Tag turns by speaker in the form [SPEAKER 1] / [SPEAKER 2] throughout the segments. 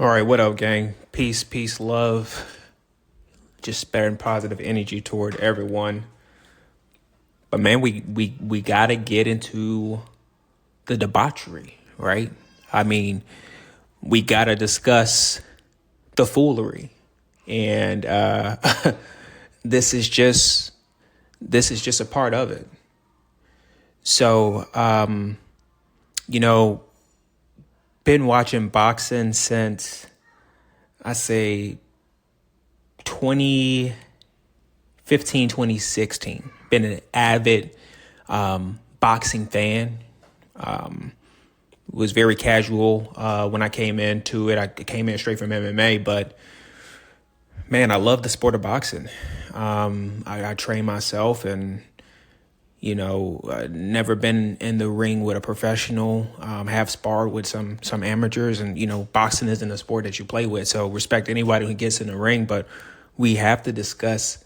[SPEAKER 1] All right, what up, gang? Peace, love. Just sparing positive energy toward everyone. But man, we gotta get into the debauchery, right? I mean, we gotta discuss the foolery, and this is just a part of it. So, been watching boxing since I say 2015, 2016. Been an avid boxing fan. Was very casual when I came into it. I came in straight from MMA, but man, I love the sport of boxing. I train myself and never been in the ring with a professional, have sparred with some amateurs, and, boxing isn't a sport that you play with. So respect anybody who gets in the ring, but we have to discuss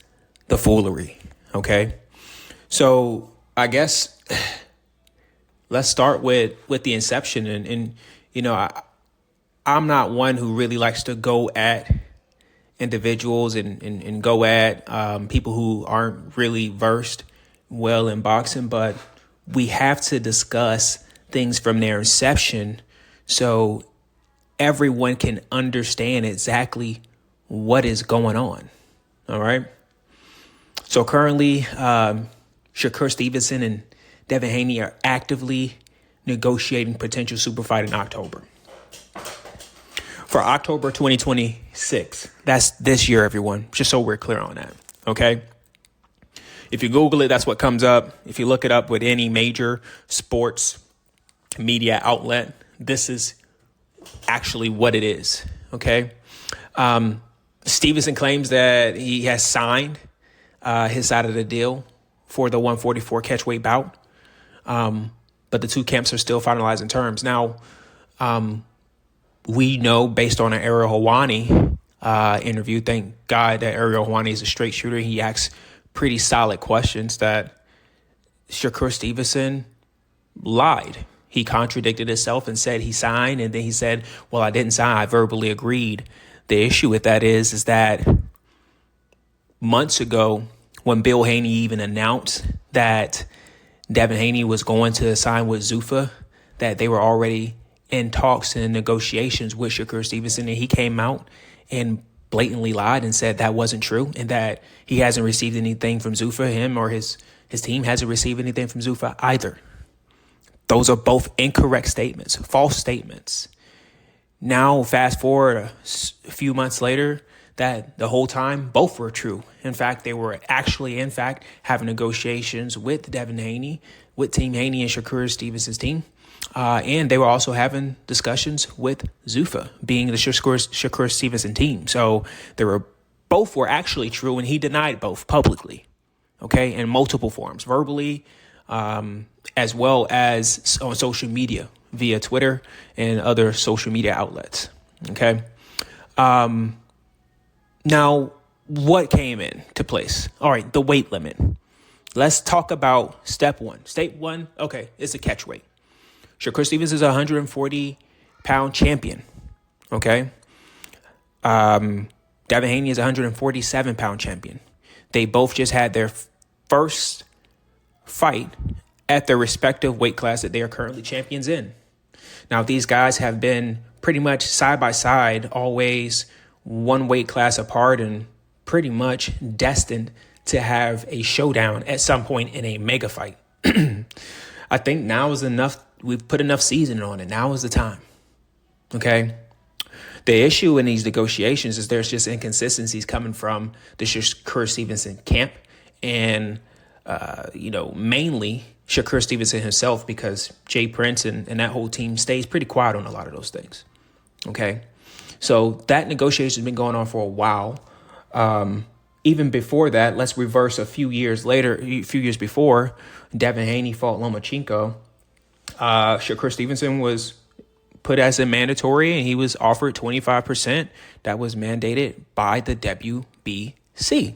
[SPEAKER 1] the foolery. Okay. So I guess let's start with the inception. And I'm not one who really likes to go at individuals and go at people who aren't really versed well in boxing, but we have to discuss things from their inception so everyone can understand exactly what is going on. All right. So currently, Shakur Stevenson and Devin Haney are actively negotiating potential super fight in October. For October 2026. That's this year, everyone, just so we're clear on that. Okay. If you Google it, that's what comes up. If you look it up with any major sports media outlet, this is actually what it is. Okay. Stevenson claims that he has signed his side of the deal for the 144 catchweight bout. But the two camps are still finalizing terms. Now, we know based on an Ariel Helwani interview, thank God that Ariel Helwani is a straight shooter. He asks pretty solid questions that Shakur Stevenson lied. He contradicted himself and said he signed, and then he said, well, I didn't sign, I verbally agreed. The issue with that is that months ago, when Bill Haney even announced that Devin Haney was going to sign with Zuffa, that they were already in talks and negotiations with Shakur Stevenson, and he came out and blatantly lied and said that wasn't true and that he hasn't received anything from Zuffa. Him or his team hasn't received anything from Zuffa either. Those are both incorrect statements, false statements. Now, fast forward a few months later, that the whole time, both were true. In fact, they were actually, having negotiations with Devin Haney, with Team Haney and Shakur Stevenson's team. And they were also having discussions with Zuffa, being the Shakur Stevenson team. So both were actually true, and he denied both publicly, okay, in multiple forms, verbally, as well as on social media via Twitter and other social media outlets, okay? Now, what came into place? All right, the weight limit. Let's talk about step one. Step one, okay, it's a catch weight. Shakur Stevens is a 140-pound champion, okay? Devin Haney is a 147-pound champion. They both just had their first fight at their respective weight class that they are currently champions in. Now, these guys have been pretty much side by side, always one weight class apart, and pretty much destined to have a showdown at some point in a mega fight. I think now is enough. We've put enough seasoning on it. Now is the time. Okay. The issue in these negotiations is there's just inconsistencies coming from the Shakur Stevenson camp and, mainly Shakur Stevenson himself, because Jay Prince and that whole team stays pretty quiet on a lot of those things. Okay. So that negotiation has been going on for a while. Even before that, let's reverse a few years before Devin Haney fought Lomachenko. Shakur Stevenson was put as a mandatory, and he was offered 25%. That was mandated by the WBC.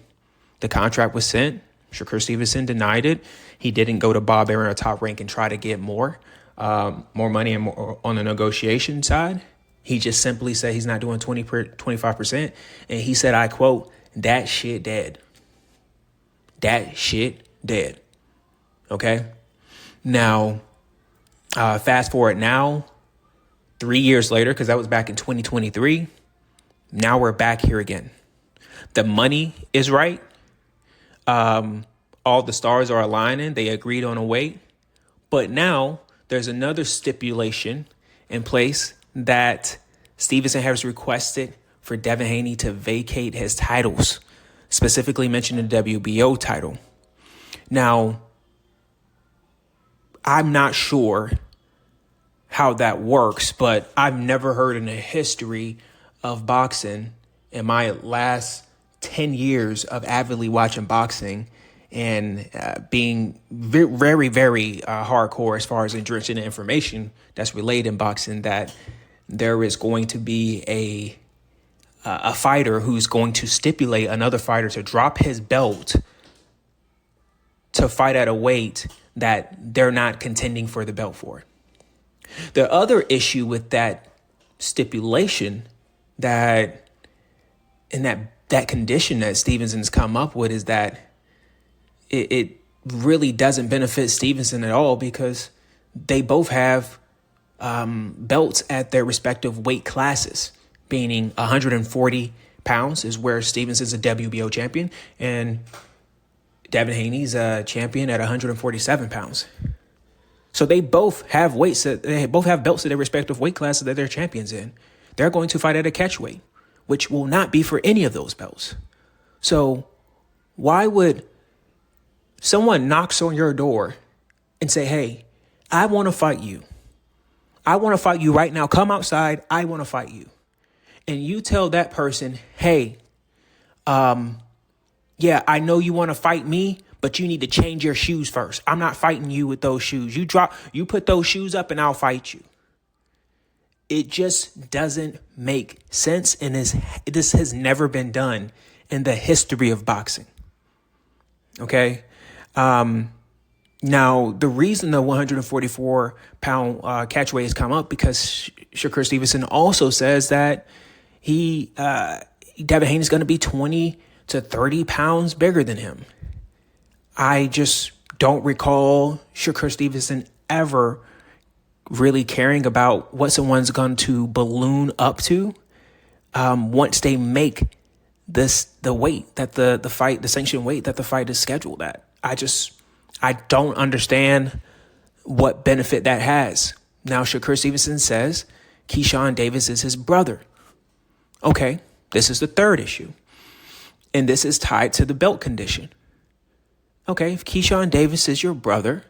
[SPEAKER 1] The contract was sent. Shakur Stevenson denied it. He didn't go to Bob Arum, a top rank, and try to get more money and more on the negotiation side. He just simply said he's not doing 25%. And he said, I quote, that shit dead. That shit dead. Okay. Now, fast forward now, 3 years later, because that was back in 2023. Now we're back here again. The money is right. All the stars are aligning. They agreed on a weight. But now there's another stipulation in place that Stevenson has requested for Devin Haney to vacate his titles, specifically mentioned the WBO title. Now, I'm not sure how that works, but I've never heard in the history of boxing in my last 10 years of avidly watching boxing and being very, very hardcore as far as drenching the information that's relayed in boxing, that there is going to be a fighter who's going to stipulate another fighter to drop his belt to fight at a weight that they're not contending for the belt for. The other issue with that stipulation that condition that Stevenson's come up with is that it really doesn't benefit Stevenson at all, because they both have belts at their respective weight classes, meaning 140 pounds is where Stevenson's a WBO champion, and Devin Haney's a champion at 147 pounds. So they both have belts at their respective weight classes that they're champions in. They're going to fight at a catch weight, which will not be for any of those belts. So why would someone knocks on your door and say, hey, I want to fight you. I want to fight you right now. Come outside. I want to fight you. And you tell that person, hey, yeah, I know you want to fight me, but you need to change your shoes first. I'm not fighting you with those shoes. You put those shoes up and I'll fight you. It just doesn't make sense. And this has never been done in the history of boxing. Okay. Now, the reason the 144-pound catchweight has come up because Shakur Stevenson also says that Devin Haney is going to be 20 to 30 pounds bigger than him. I just don't recall Shakur Stevenson ever really caring about what someone's going to balloon up to once they make the weight that the sanctioned weight that the fight is scheduled at. I don't understand what benefit that has. Now, Shakur Stevenson says Keyshawn Davis is his brother. Okay, this is the third issue. And this is tied to the belt condition. Okay, if Keyshawn Davis is your brother,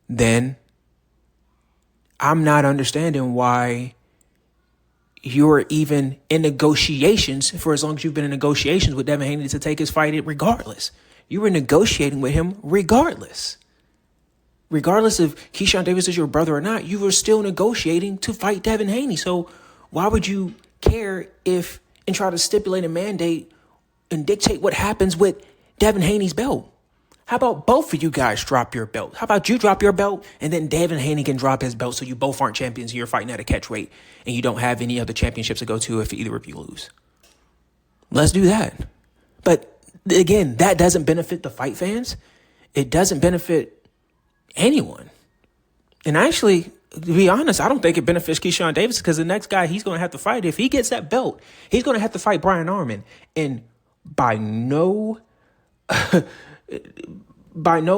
[SPEAKER 1] then I'm not understanding why you're even in negotiations for as long as you've been in negotiations with Devin Haney to take his fight regardless. You were negotiating with him regardless. Regardless if Keyshawn Davis is your brother or not, you were still negotiating to fight Devin Haney. So why would you care and try to stipulate a mandate and dictate what happens with Devin Haney's belt? How about both of you guys drop your belt? How about you drop your belt and then Devin Haney can drop his belt so you both aren't champions and you're fighting at a catch weight and you don't have any other championships to go to if either of you lose? Let's do that. But again, that doesn't benefit the fight fans. It doesn't benefit anyone. And actually, to be honest, I don't think it benefits Keyshawn Davis because the next guy he's going to have to fight, if he gets that belt, he's going to have to fight Brian Norman. And by no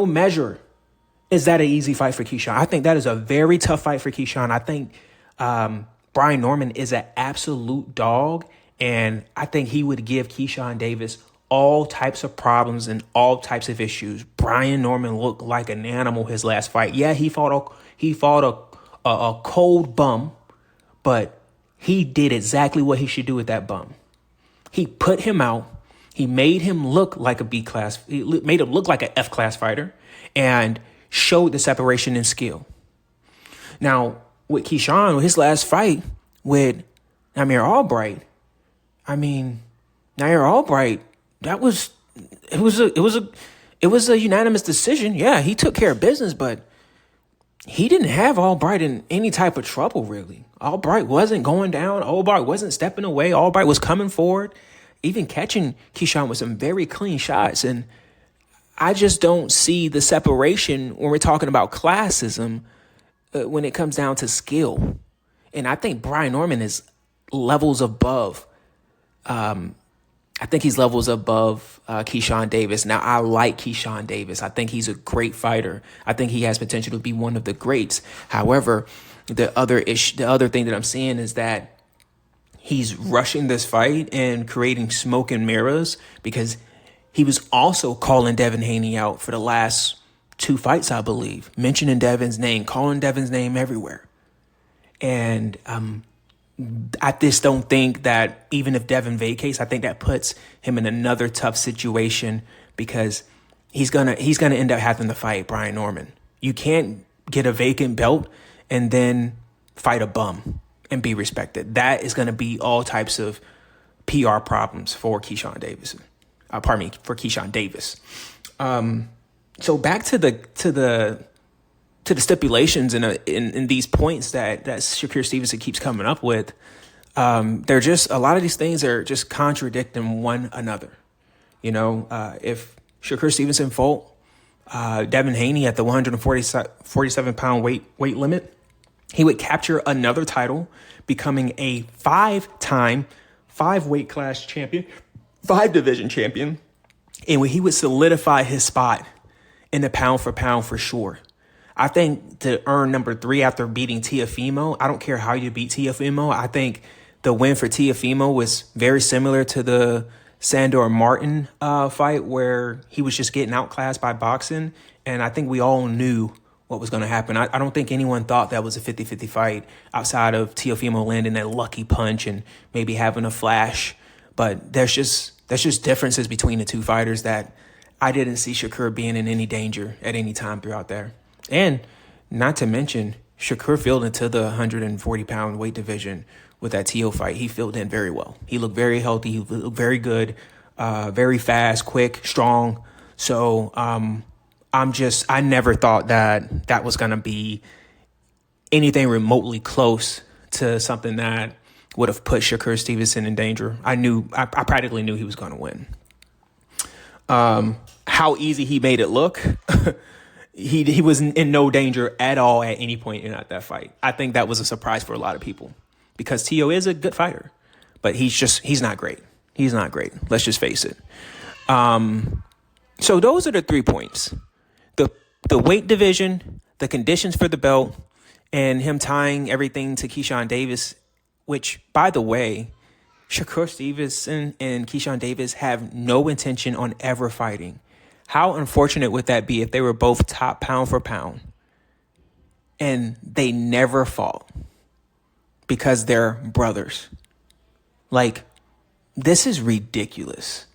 [SPEAKER 1] measure is that an easy fight for Keyshawn. I think that is a very tough fight for Keyshawn. I think Brian Norman is an absolute dog, and I think he would give Keyshawn Davis all types of problems and all types of issues. Brian Norman looked like an animal his last fight. Yeah, he fought a cold bum, but he did exactly what he should do with that bum. He put him out. He made him look like a B class. He made him look like an F class fighter, and showed the separation in skill. Now with Keyshawn, his last fight with Nair Albright, Nair Albright, it was a unanimous decision. Yeah, he took care of business, but he didn't have Albright in any type of trouble, really. Albright wasn't going down. Albright wasn't stepping away. Albright was coming forward, even catching Keyshawn with some very clean shots. And I just don't see the separation when we're talking about classism when it comes down to skill. And I think Brian Norman is levels above. I think he's levels above Keyshawn Davis. Now, I like Keyshawn Davis. I think he's a great fighter. I think he has potential to be one of the greats. However, the other thing that I'm seeing is that he's rushing this fight and creating smoke and mirrors, because he was also calling Devin Haney out for the last 2 fights, I believe, mentioning Devin's name, calling Devin's name everywhere. And I just don't think that even if Devin vacates, I think that puts him in another tough situation, because he's gonna end up having to fight Brian Norman. You can't get a vacant belt and then fight a bum and be respected. That is gonna be all types of PR problems for Keyshawn Davis. For Keyshawn Davis. So back to the stipulations in these points that Shakur Stevenson keeps coming up with. They're just, a lot of these things are just contradicting one another. If Shakur Stevenson fought Devin Haney at the 147-pound weight limit, he would capture another title, becoming a 5-time 5-weight class champion, 5-division champion, and he would solidify his spot in the pound for pound for sure. I think to earn number 3 after beating Teofimo, I don't care how you beat Teofimo. I think the win for Teofimo was very similar to the Sandor Martin fight, where he was just getting outclassed by boxing. And I think we all knew what was going to happen. I don't think anyone thought that was a 50-50 fight outside of Teofimo landing that lucky punch and maybe having a flash. But there's just differences between the two fighters that I didn't see Shakur being in any danger at any time throughout there. And not to mention, Shakur fielded into the 140-pound weight division with that Teo fight. He fielded in very well. He looked very healthy. He looked very good, very fast, quick, strong. So I never thought that was going to be anything remotely close to something that would have put Shakur Stevenson in danger. I practically knew he was going to win. How easy he made it look. He was in no danger at all at any point in that fight. I think that was a surprise for a lot of people, because Teo is a good fighter, but he's not great. He's not great. Let's just face it. So those are the 3 points: the weight division, the conditions for the belt, and him tying everything to Keyshawn Davis, which, by the way, Shakur Stevenson and Keyshawn Davis have no intention on ever fighting. How unfortunate would that be if they were both top pound for pound and they never fought because they're brothers? Like, this is ridiculous.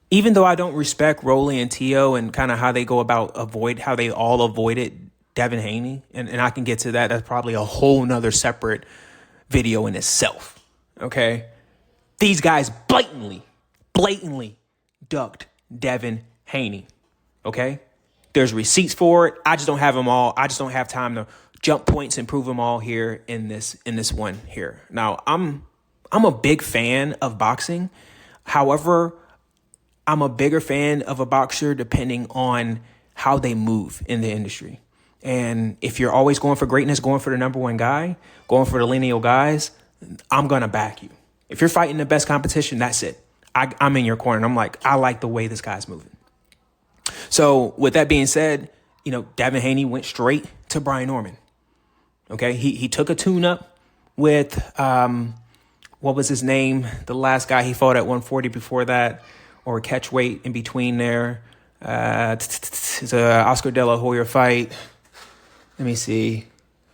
[SPEAKER 1] Even though I don't respect Rolly and Teo and kind of how they go about how they all avoided Devin Haney, and I can get to that. That's probably a whole nother separate video in itself. Okay. These guys blatantly ducked Devin Haney. Okay. There's receipts for it. I just don't have them all. I just don't have time to jump points and prove them all here in this one here. Now, I'm a big fan of boxing. However, I'm a bigger fan of a boxer depending on how they move in the industry. And if you're always going for greatness, going for the number one guy, going for the lineal guys, I'm going to back you. If you're fighting the best competition, that's it. I'm in your corner. And I'm like, I like the way this guy's moving. So with that being said, Devin Haney went straight to Brian Norman. Okay. He took a tune-up with, what was his name? The last guy he fought at 140 before that, or catch weight in between there. It's a Oscar De La Hoya fight. Let me see.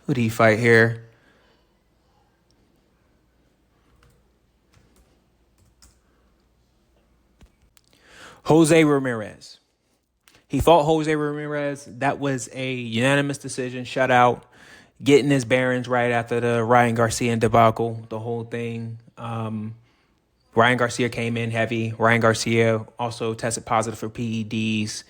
[SPEAKER 1] Who did he fight here? Jose Ramirez. He fought Jose Ramirez. That was a unanimous decision, shutout, getting his bearings right after the Ryan Garcia debacle, the whole thing. Ryan Garcia came in heavy. Ryan Garcia also tested positive for PEDs.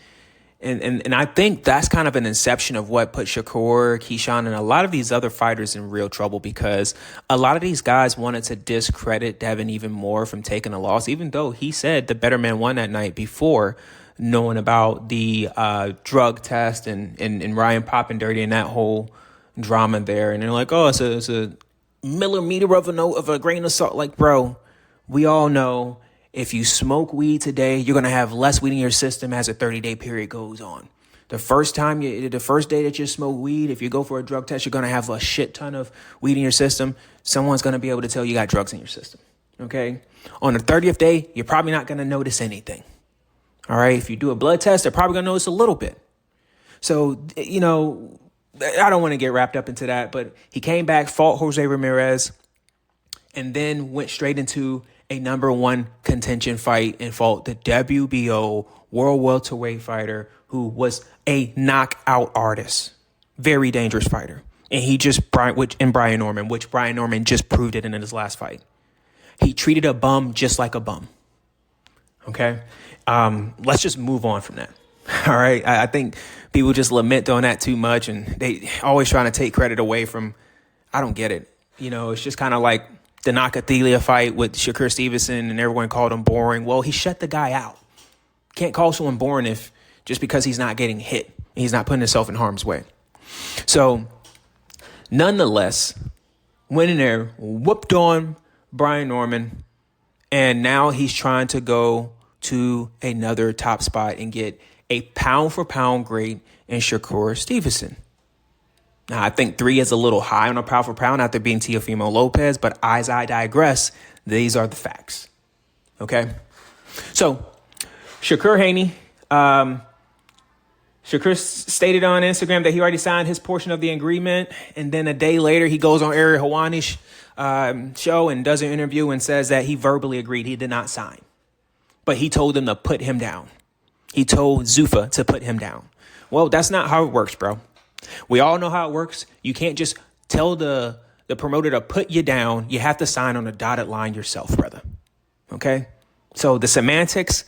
[SPEAKER 1] And I think that's kind of an inception of what put Shakur, Keyshawn, and a lot of these other fighters in real trouble, because a lot of these guys wanted to discredit Devin even more from taking a loss, even though he said the better man won that night before knowing about the drug test and Ryan popping dirty and that whole drama there. And they're like, oh, it's a millimeter of a grain of salt. Like, bro, we all know if you smoke weed today, you're going to have less weed in your system as a 30-day period goes on. The first day that you smoke weed, if you go for a drug test, you're going to have a shit ton of weed in your system. Someone's going to be able to tell you got drugs in your system. Okay. On the 30th day, you're probably not going to notice anything. All right. If you do a blood test, they're probably going to notice a little bit. So, you know, I don't want to get wrapped up into that, but he came back, fought Jose Ramirez, and then went straight into a number one contention fight and fought the WBO world welterweight fighter who was a knockout artist, very dangerous fighter. And Brian Norman, which Brian Norman just proved it in his last fight. He treated a bum just like a bum. Okay. Let's just move on from that. All right. I think people just lament on that too much, and they always trying to take credit away from, I don't get it. You know, it's just kind of like the Nakathila fight with Shakur Stevenson, and everyone called him boring. Well, he shut the guy out. Can't call someone boring just because he's not getting hit and he's not putting himself in harm's way. So, nonetheless, went in there, whooped on Brian Norman, and now he's trying to go to another top spot and get a pound-for-pound great in Shakur Stevenson. Now, I think 3 is a little high on a pound-for-pound after being Teofimo Lopez, but as I digress, these are the facts. Okay? So, Shakur Haney, Shakur stated on Instagram that he already signed his portion of the agreement, and then a day later, he goes on Ariel Helwani's show and does an interview and says that he verbally agreed he did not sign. But he told them to put him down. He told Zuffa to put him down. Well, that's not how it works, bro. We all know how it works. You can't just tell the promoter to put you down. You have to sign on a dotted line yourself, brother. Okay? So the semantics,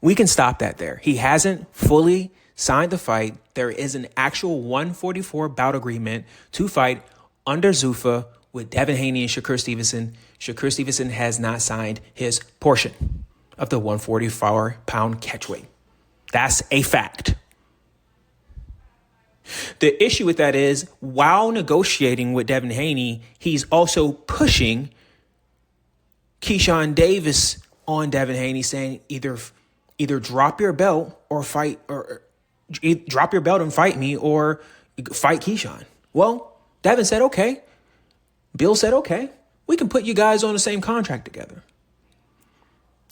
[SPEAKER 1] we can stop that there. He hasn't fully signed the fight. There is an actual 144 bout agreement to fight under Zuffa with Devin Haney and Shakur Stevenson. Shakur Stevenson has not signed his portion of the 144-pound catchweight. That's a fact. The issue with that is, while negotiating with Devin Haney, he's also pushing Keyshawn Davis on Devin Haney, saying either drop your belt or fight, or drop your belt and fight me, or fight Keyshawn. Well, Devin said, okay. Bill said, okay, we can put you guys on the same contract together.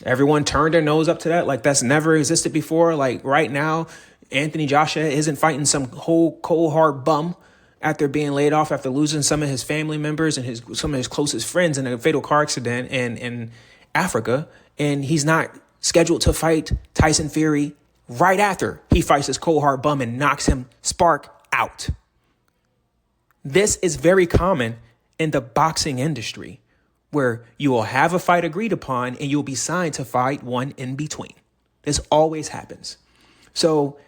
[SPEAKER 1] Everyone turned their nose up to that. Like, that's never existed before. Like, right now, Anthony Joshua isn't fighting some whole cold hard bum after being laid off, after losing some of his family members and some of his closest friends in a fatal car accident in Africa. And he's not scheduled to fight Tyson Fury right after he fights this cold hard bum and knocks him spark out. This is very common in the boxing industry, where you will have a fight agreed upon and you'll be signed to fight one in between. This always happens. So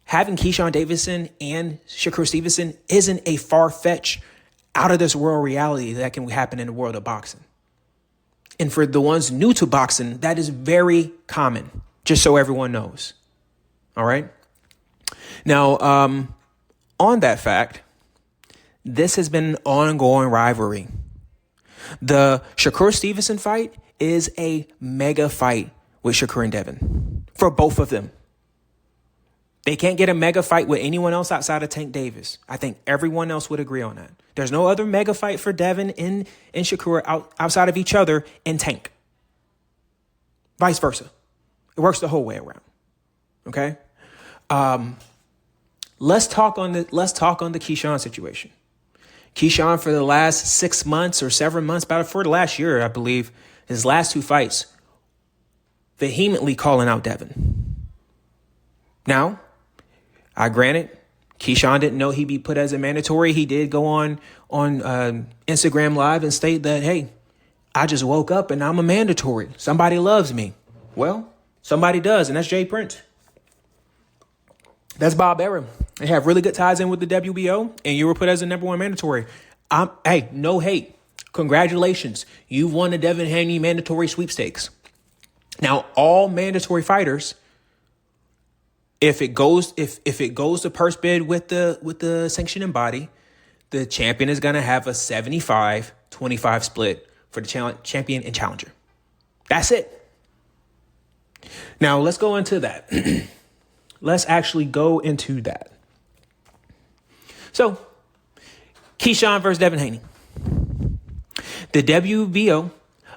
[SPEAKER 1] having Keyshawn Davidson and Shakur Stevenson isn't a far-fetched, out-of-this-world reality that can happen in the world of boxing. And for the ones new to boxing, that is very common, just so everyone knows. All right? Now, on that fact, this has been an ongoing rivalry. The Shakur Stevenson fight is a mega fight with Shakur and Devin for both of them. They can't get a mega fight with anyone else outside of Tank Davis. I think everyone else would agree on that. There's no other mega fight for Devin and Shakur outside of each other and Tank. Vice versa. It works the whole way around. Okay? Let's talk on the Keyshawn situation. Keyshawn, for the last 6 months or 7 months, about for the last year, I believe, his last 2 fights, vehemently calling out Devin. Now, I granted, Keyshawn didn't know he'd be put as a mandatory. He did go on Instagram Live and state that, hey, I just woke up and I'm a mandatory. Somebody loves me. Well, somebody does, and that's Jay Prince. That's Bob Arum. They have really good ties in with the WBO, and you were put as the number one mandatory. Hey, no hate. Congratulations. You've won the Devin Haney mandatory sweepstakes. Now, all mandatory fighters, if it goes to purse bid with the sanctioning body, the champion is going to have a 75-25 split for the champion and challenger. That's it. Now, let's go into that. Let's actually go into that. So, Keyshawn versus Devin Haney. The WBO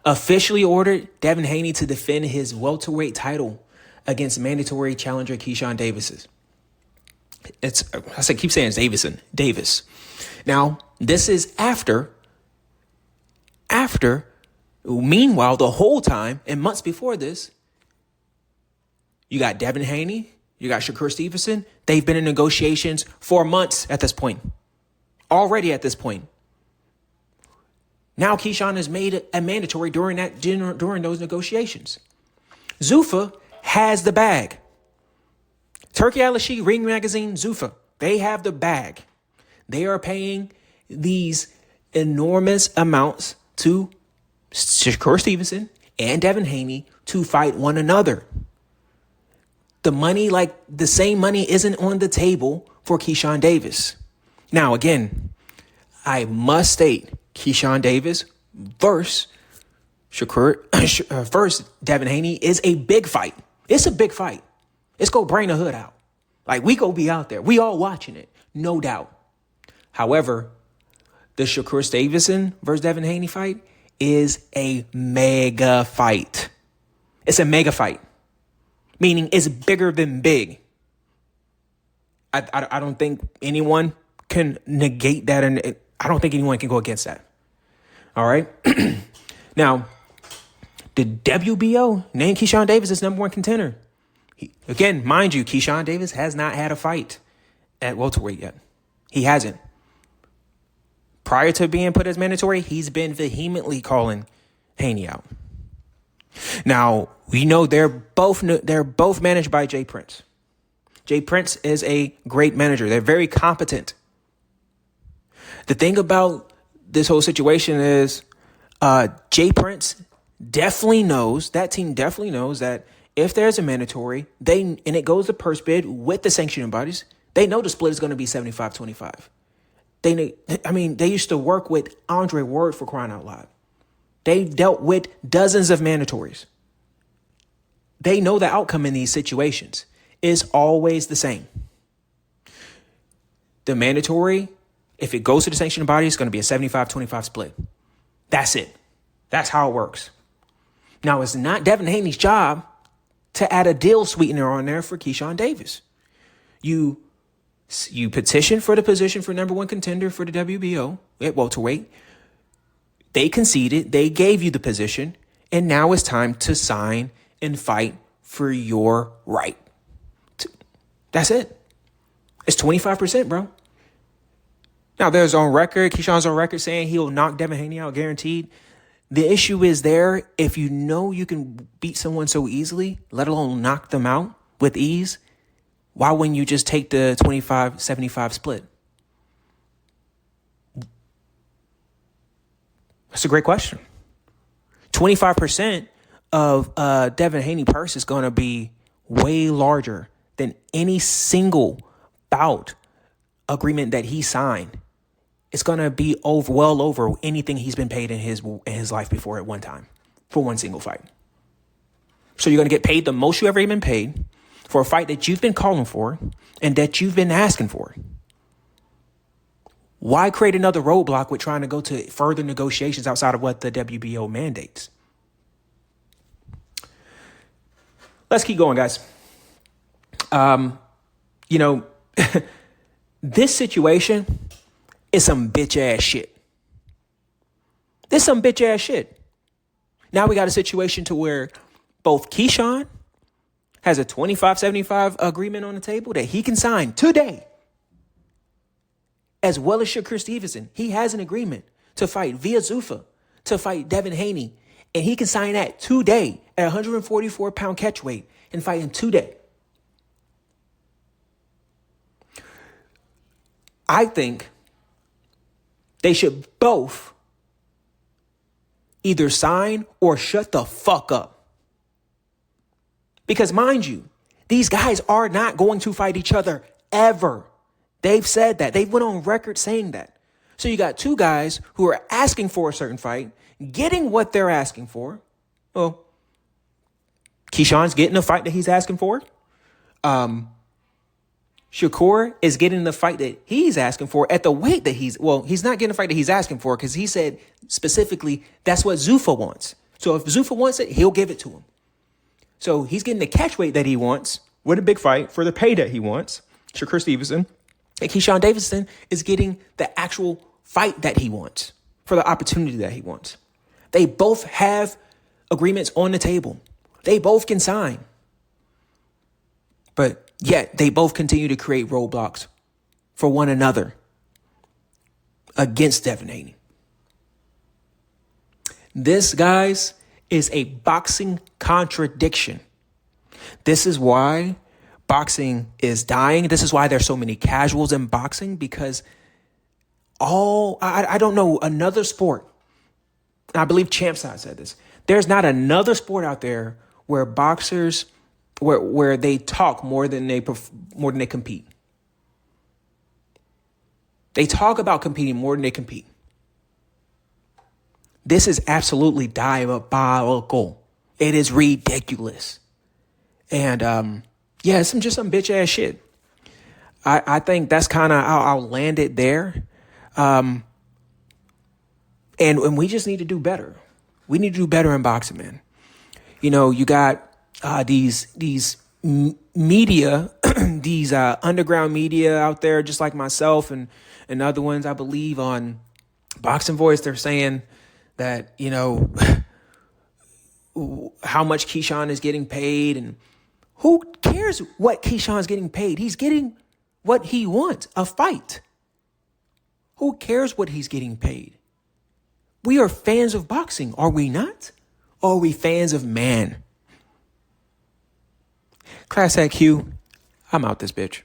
[SPEAKER 1] officially ordered Devin Haney to defend his welterweight title against mandatory challenger Keyshawn Davis. Keep saying it's Davis. Now, this is after, meanwhile, the whole time and months before this, you got Devin Haney, you got Shakur Stevenson. They've been in negotiations for months at this point. Already at this point. Now Keyshawn has made a mandatory during those negotiations. Zuffa has the bag. Turkey Al-Rashid, Ring Magazine, Zuffa, they have the bag. They are paying these enormous amounts to Shakur Stevenson and Devin Haney to fight one another. The same money isn't on the table for Keyshawn Davis. Now, again, I must state Keyshawn Davis versus Devin Haney is a big fight. It's a big fight. It's go bring the hood out. Like, we go be out there. We all watching it, no doubt. However, the Shakur Stevenson versus Devin Haney fight is a mega fight. It's a mega fight. Meaning it's bigger than big. I don't think anyone can negate that, and I don't think anyone can go against that. All right? Now, the WBO named Keyshawn Davis as number one contender. Again, mind you, Keyshawn Davis has not had a fight at welterweight yet. He hasn't. Prior to being put as mandatory, he's been vehemently calling Haney out. Now, we know they're both managed by Jay Prince. Jay Prince is a great manager. They're very competent. The thing about this whole situation is Jay Prince definitely knows, that team definitely knows that if there's a mandatory, and it goes to purse bid with the sanctioning bodies, they know the split is going to be 75-25. They used to work with Andre Ward, for crying out loud. They've dealt with dozens of mandatories. They know the outcome in these situations is always the same. The mandatory, if it goes to the sanctioning body, it's going to be a 75-25 split. That's it. That's how it works. Now, it's not Devin Haney's job to add a deal sweetener on there for Keyshawn Davis. You petition for the position for number one contender for the WBO at welterweight. They conceded. They gave you the position. And now it's time to sign and fight for your right. That's it. It's 25%, bro. Now, there's Keyshawn's on record saying he'll knock Devin Haney out, guaranteed. The issue is there, if you know you can beat someone so easily, let alone knock them out with ease, why wouldn't you just take the 25-75 split? That's a great question. 25% of Devin Haney purse is going to be way larger than any single bout agreement that he signed. It's going to be well over anything he's been paid in his life before at one time for one single fight. So you're going to get paid the most you ever been paid for a fight that you've been calling for and that you've been asking for. Why create another roadblock with trying to go to further negotiations outside of what the WBO mandates? Let's keep going, guys. This situation is some bitch ass shit. This is some bitch ass shit. Now we got a situation to where both Keyshawn has a 25-75 agreement on the table that he can sign today, as well as Shakur Stevenson. He has an agreement to fight via Zuffa, to fight Devin Haney, and he can sign that today at 144-pound catch weight and fight him today. I think they should both either sign or shut the fuck up. Because mind you, these guys are not going to fight each other ever. They've said that. They went on record saying that. So you got two guys who are asking for a certain fight, getting what they're asking for. Well, Keyshawn's getting the fight that he's asking for. Shakur is getting the fight that he's asking for at the weight that he's not getting the fight that he's asking for because he said specifically that's what Zuffa wants. So if Zuffa wants it, he'll give it to him. So he's getting the catch weight that he wants with a big fight for the pay that he wants. Shakur Stevenson. And Keyshawn Davis is getting the actual fight that he wants for the opportunity that he wants. They both have agreements on the table. They both can sign. But yet they both continue to create roadblocks for one another against Devin Haney. This, guys, is a boxing contradiction. This is why boxing is dying. This is why there's so many casuals in boxing, because I don't know another sport. I believe Champside said this. There's not another sport out there where boxers where they talk more than they compete. They talk about competing more than they compete. This is absolutely diabolical. It is ridiculous. And some bitch ass shit. I think that's kind of how I'll land it there. And we just need to do better. We need to do better in boxing, man. You know, you got these media, these underground media out there, just like myself and other ones, I believe, on Boxing Voice. They're saying that, you know, how much Keyshawn is getting paid, and who cares what Keyshawn's getting paid? He's getting what he wants, a fight. Who cares what he's getting paid? We are fans of boxing, are we not? Or are we fans of man? ClassAcQ, I'm out this bitch.